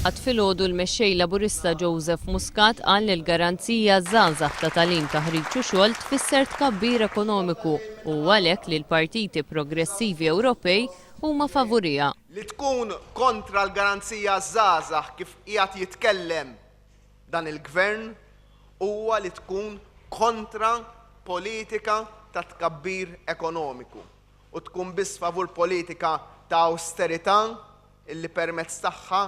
Għad filgħodu l-mexxej Laburista Joseph Muscat qal li l-garanzija żgħażagħ ta' tagħlim taħriġ u xogħol tfisser tkabbir ekonomiku u għalhekk li l-partiti progressivi Ewropej huma favurija. Li tkun kontra l-garanzija żgħażagħ kif qiegħed jitkellem dan il-gvern huwa li tkun kontra politika ta' tkabbir ekonomiku u tkun biss favur politika ta' austerità illi permezz tagħha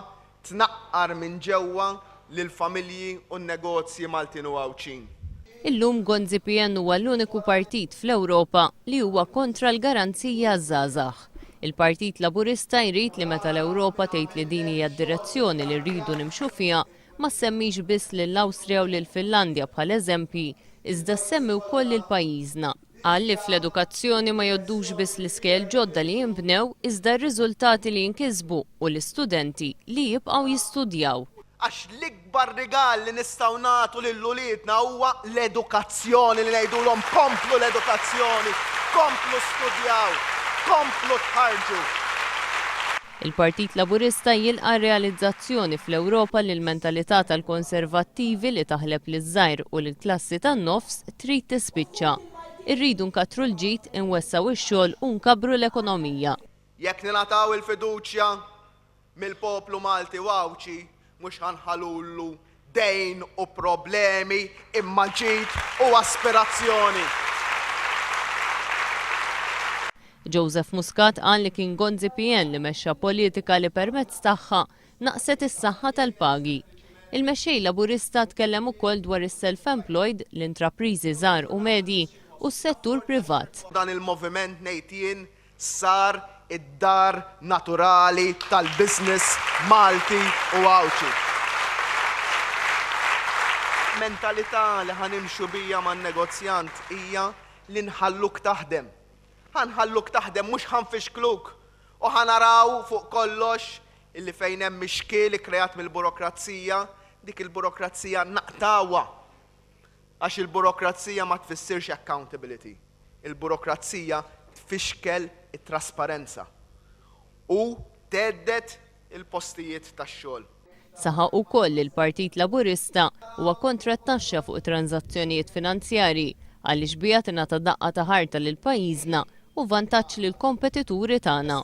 tnaqqar minn ġewwa lill-familji u n-negozji Maltin u Għawċin. Illum Gonzi PN huwa l-uniku partit fl-Ewropa li huwa kontra l-garanzija żgħażagħ. Il-Partit Laburista jrid li meta l-Ewropa tgħid li din hija d-direzzjoni li rridu nimxu fiha ma semmix biss lill-Awstrija u lill-Finlandja bħal eżempji, iżda semmi wkoll lil pajjiżna. Qal li fl-edukazzjoni ma joddux biss l-iskel ġodda li jinbnew iżda r-riżultati li jinkisbu u l-istudenti li jibqgħu jistudjaw. Għax l-ikbar rigal li nistgħu nagħtu lill-uliedna huwa l-edukazzjoni li ngħidulhom komplu l-edukazzjoni, komplu studjaw, komplu tħarġu. Il-Partit Laburista jilqa' realizzazzjoni fl-Ewropa li l-mentalità tal-konservattivi li taħleb liż-żgħir u lill-klassi tan-nofs trid tispiċċa. Irridu nkattru l-ġid inwessaw ix-xogħol u nkabbru l-ekonomija. Jekk ningħataw il-fiduċja mill-poplu Malti u Għawċi mhux ħanħallulu dejn u problemi imma ġid u aspirazzjoni. Joseph Muscat qal li kien Gonzi PN li mexxa politika li permezz tagħha naqset is-saħħa tal-pagi. Il-mexxej Laburista tkellem ukoll dwar is-self-employed, l-intrapriżi żgħar u medji u s-settur privat. Dan il-moviment ngħid jien sar id-dar naturali tal-business Malti u Għawċi. Mentalità li ħanimxu bija man-negozjant hija li nħalluk taħdem. Ħanħalluk taħdem mhux ħanfixkluk u ħanaraw fuq kollox illi fejn hemm mixkiel ikkreat mill-burokrazija, dik il-burokrazija naqtawha. Għax il-burokrazija ma tfissirx accountability. Il-burokrazija tfixkel it-trasparenza u tgħeddet il-postijiet tax-xogħol. Saħaq ukoll il-Partit Laburista huwa kontra t-taxxa fuq transazzjonijiet finanzjarji għaliex bija tingħata daqqa ta' ħarta lil pajjiżna u vantaġġ lil kompetituri tagħna.